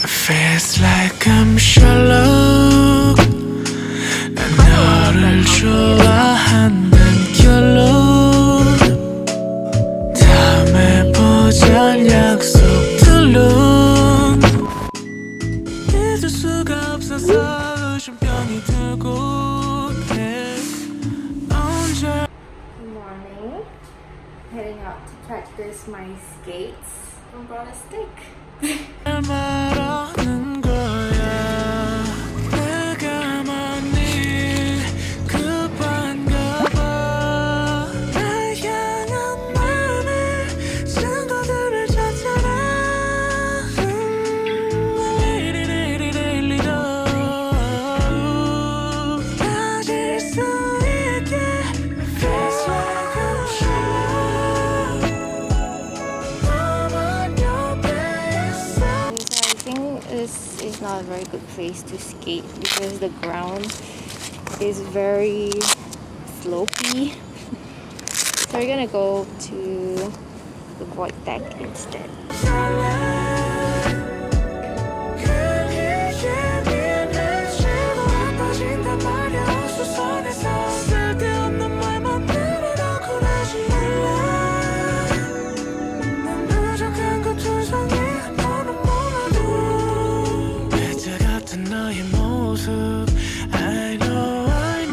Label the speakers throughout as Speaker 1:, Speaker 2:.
Speaker 1: Feels like I'm shallow. 난 너를 좋아한다는 결론. 다음에 보잔 약속들론 잊을 수가 없어서 의심병이 들고 해. 언제
Speaker 2: Good morning. Heading out to practice my skates. I brought a stick.
Speaker 1: 말하는 거야. 내가 많이 급한가 봐. 날 향한 맘의 증거들을 찾아라. 리리리리리리도 빠질 수 있게. It feels like I'm shallow. 나만 옆에 있어.
Speaker 2: I think this is not a very good place to skate because the ground is very slopey. So we're gonna go to the void deck instead.
Speaker 1: I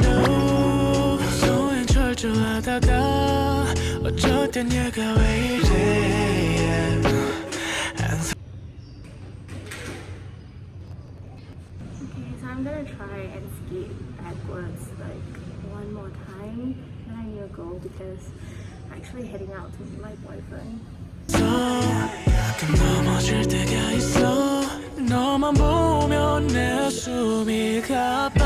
Speaker 1: know 소엔 철저하다가 어쩔 땐 얘가 왜 이래.
Speaker 2: Okay, so I'm gonna try and skate backwards like one more time. Then I need to go because I'm actually heading out to meet my boyfriend.
Speaker 1: 가끔 넘어질 때가 있어. 너만 보면 내 숨이 가빠.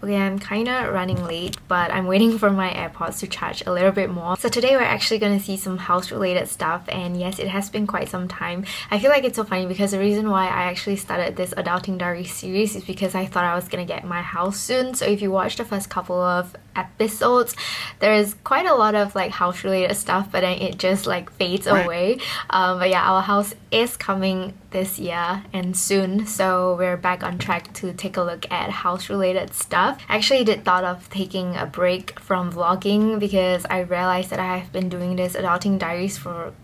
Speaker 2: Okay, I'm kinda running late, but I'm waiting for my AirPods to charge a little bit more. So today we're actually gonna see some house-related stuff, and yes, it has been quite some time. I feel like it's so funny because the reason why I actually started this Adulting Diaries series is because I thought I was gonna get my house soon. So if you watch the first couple of episodes, there's quite a lot of like house-related stuff, but then it just like fades away. But yeah, our house is coming this year and soon, so we're back on track to take a look at house-related stuff. I actually did thought of taking a break from vlogging because I realized that I have been doing this Adulting Diaries for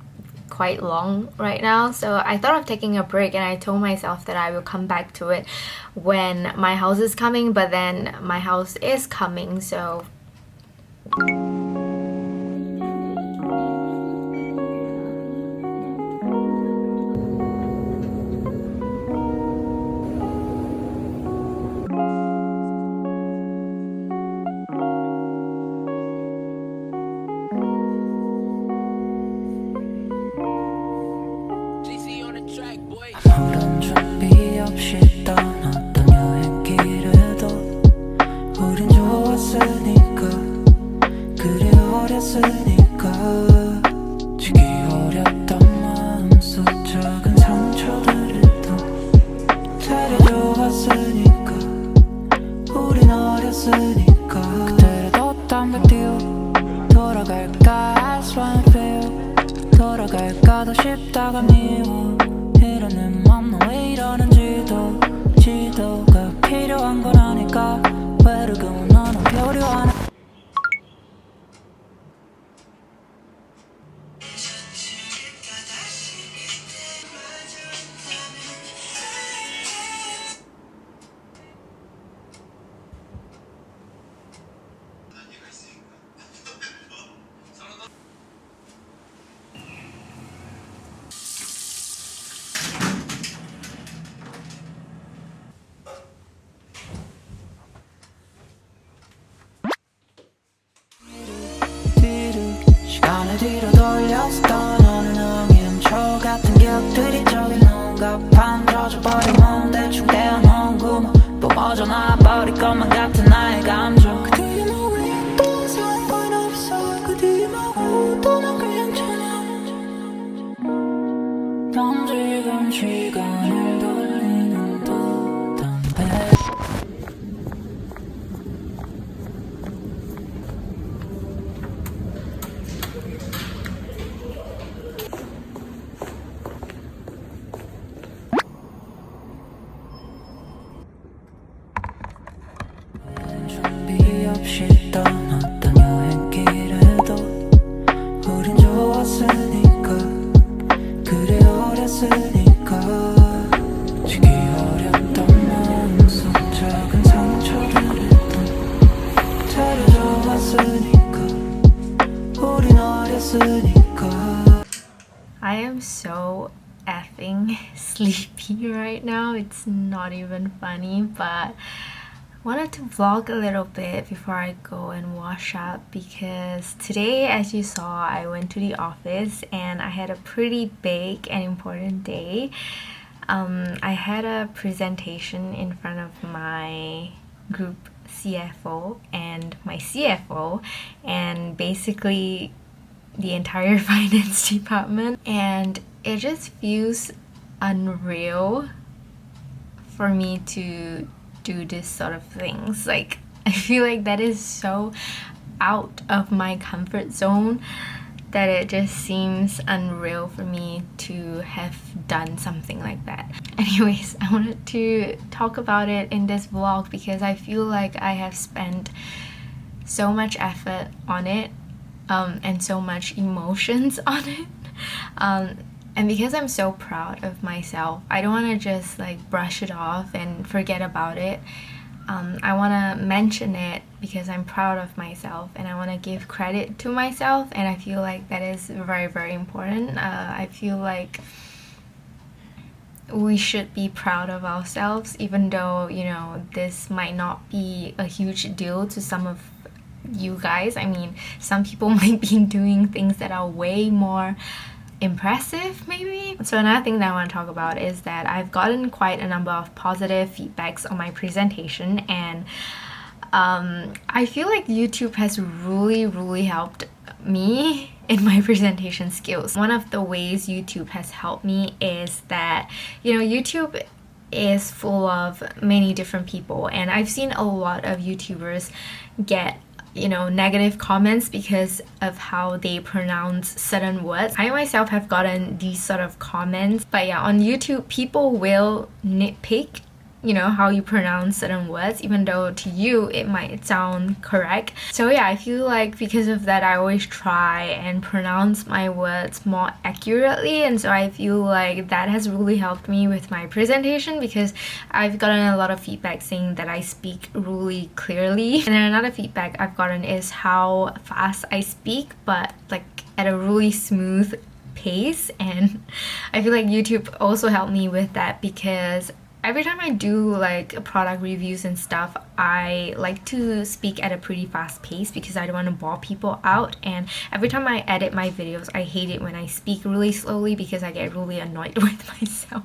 Speaker 2: quite long right now, so I thought of taking a break, and I told myself that I will come back to it when my house is coming, but then my house is coming, so
Speaker 3: 아무런 준비 없이 떠났던 여행길에도 우린 좋았으니까. 그래 어렸으니까. 지기 어렸던 마음속 작은 상처들도 데려줘왔으니까. 우린 어렸으니까. 그때라도 담배 피워 돌아갈까 I just wanna feel. 돌아갈까 더 쉽다가 미워. 이런 내 맘 너 왜 이러는지도. 지도가 필요한 걸 아니까. 외로운 너는 표류하는. 시간을 뒤로 돌려서 떠나는 응이음초 같은 기억들이 저기 뭔가 판들어져버린 몸 대충 떼어놓은 구멍 뿜어져 나와버릴 것만 같은 나의 감정. 그 뒤에 너왜 또 상관없어. 그 뒤에 뭐고 난 그냥 괜찮아. 넌 지금 시간을 돌리는 또 담배. 좋았으니까 지기 어렸던 마음속 작은 상처들도 차려줘왔으니까 우린 어렸으니까.
Speaker 2: I am so effing sleepy right now. It's not even funny, but wanted to vlog a little bit before I go and wash up because today, as you saw, I went to the office and I had a pretty big and important day. I had a presentation in front of my group CFO and my CFO and basically the entire finance department, and it just feels unreal for me to do this sort of things. Like, I feel like that is so out of my comfort zone that it just seems unreal for me to have done something like that. Anyways, I wanted to talk about it in this vlog because I feel like I have spent so much effort on it and so much emotions on it. And because I'm so proud of myself, I don't want to just like brush it off and forget about it. I want to mention it because I'm proud of myself and I want to give credit to myself, and I feel like that is very, very important. I feel like we should be proud of ourselves, even though, you know, this might not be a huge deal to some of you guys. I mean, some people might be doing things that are way more impressive maybe. So another thing that I want to talk about is that I've gotten quite a number of positive feedbacks on my presentation, and I feel like YouTube has really helped me in my presentation skills. One of the ways YouTube has helped me is that, you know, YouTube is full of many different people, and I've seen a lot of YouTubers get, you know, negative comments because of how they pronounce certain words. I myself have gotten these sort of comments, but yeah, on YouTube people will nitpick, you know, how you pronounce certain words, even though to you it might sound correct. So yeah, I feel like because of that I always try and pronounce my words more accurately, and so I feel like that has really helped me with my presentation because I've gotten a lot of feedback saying that I speak really clearly. And then another feedback I've gotten is how fast I speak, but like at a really smooth pace, and I feel like YouTube also helped me with that because every time I do like product reviews and stuff, I like to speak at a pretty fast pace because I don't want to bore people out, and every time I edit my videos, I hate it when I speak really slowly because I get really annoyed with myself.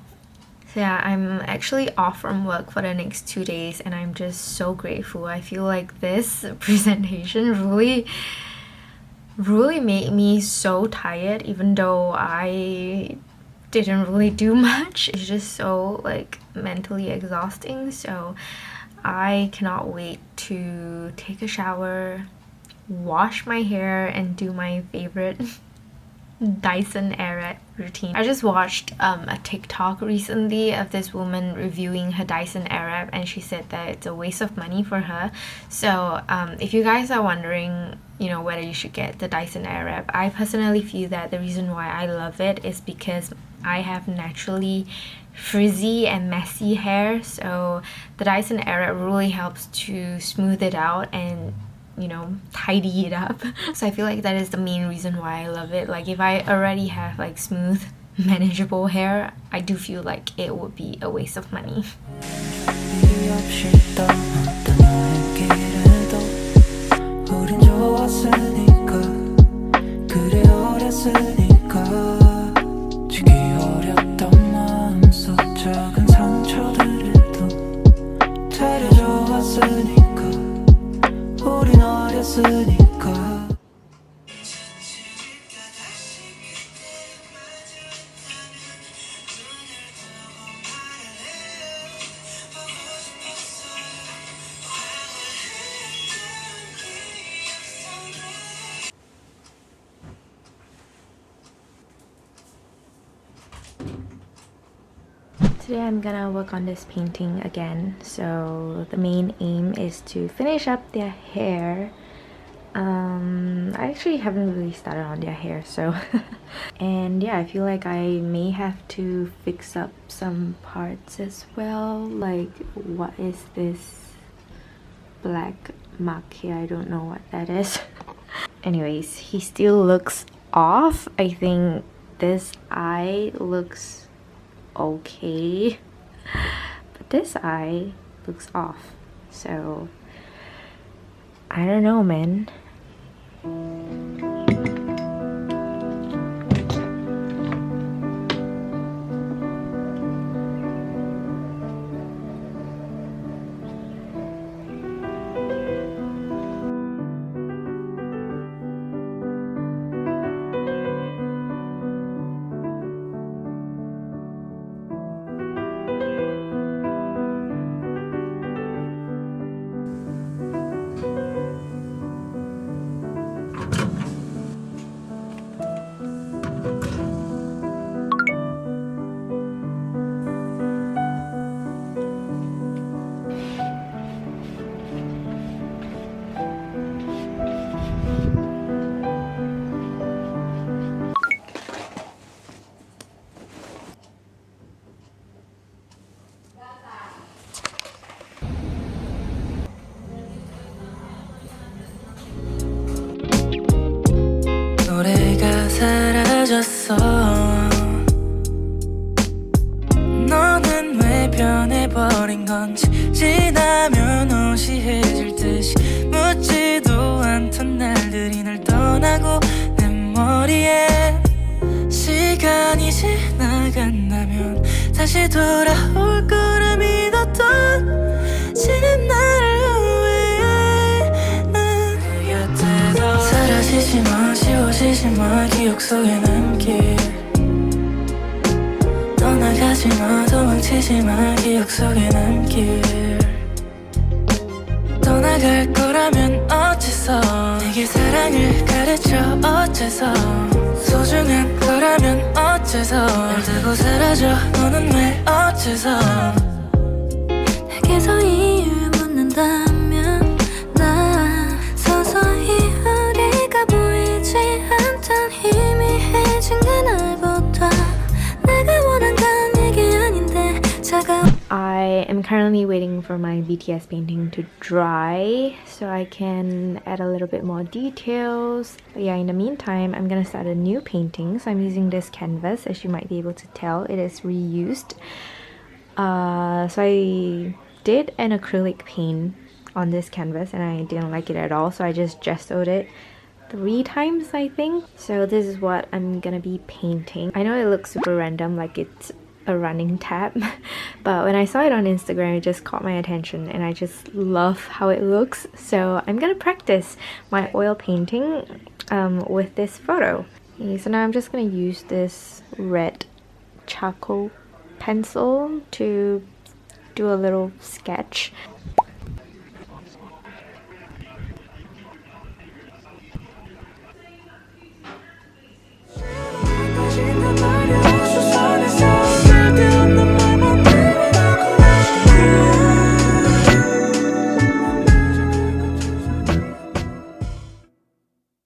Speaker 2: So yeah, I'm actually off from work for the next 2 days and I'm just so grateful. I feel like this presentation really made me so tired, even though I didn't really do much. It's just so like mentally exhausting, so I cannot wait to take a shower, wash my hair, and do my favorite Dyson Airwrap routine. I just watched a TikTok recently of this woman reviewing her Dyson Airwrap, and she said that it's a waste of money for her. So if you guys are wondering, you know, whether you should get the Dyson Airwrap, I personally feel that the reason why I love it is because I have naturally frizzy and messy hair, so the Dyson Airwrap really helps to smooth it out and, you know, tidy it up. So I feel like that is the main reason why I love it. Like if I already have like smooth, manageable hair, I do feel like it would be a waste of money.
Speaker 3: 작은 상처들도 차려줘왔으니까 우린 어렸으니까.
Speaker 2: Today I'm gonna work on this painting again. So the main aim is to finish up their hair I actually haven't really started on their hair, so and yeah, I feel like I may have to fix up some parts as well. Like, what is this black mark here? I don't know what that is. Anyways, he still looks off. I think this eye looks okay, but this eye looks off, so I don't know, man.
Speaker 1: 노래가 사라졌어. 너는 왜 변해버린 건지 지나면 호시해질 듯이 묻지도 않던 날들이 날 떠나고 내 머리에 시간이 지나간다면 다시 돌아올 거라 믿었던 지난 나를 후회해. 난 곁에서 사라지지 마, 지워지지 마, 기억 속에 남길. 떠나가지 마, 도망치지 마, 기억 속에 남길. 떠나갈 거라면 어째서 내게 사랑을 가르쳐 어째서 소중한 거라면 어째서 날 두고 사라져 너는 왜 어째서
Speaker 4: 내게서 이유를 묻는다면 나 서서히 우리가 보이지 않던 희미해진 그날부터 내가 원한 건 이게 아닌데 차가운
Speaker 2: I am currently waiting for my BTS painting to dry so I can add a little bit more details. But yeah, in the meantime, I'm gonna start a new painting. So I'm using this canvas, as you might be able to tell, it is reused. So I did an acrylic paint on this canvas and I didn't like it at all, so I just gessoed it 3 times, I think. So this is what I'm gonna be painting. I know it looks super random, like it's a running tab, but when I saw it on Instagram, it just caught my attention and I just love how it looks. So I'm gonna practice my oil painting with this photo. Okay, so now I'm just gonna use this red charcoal pencil to do a little sketch.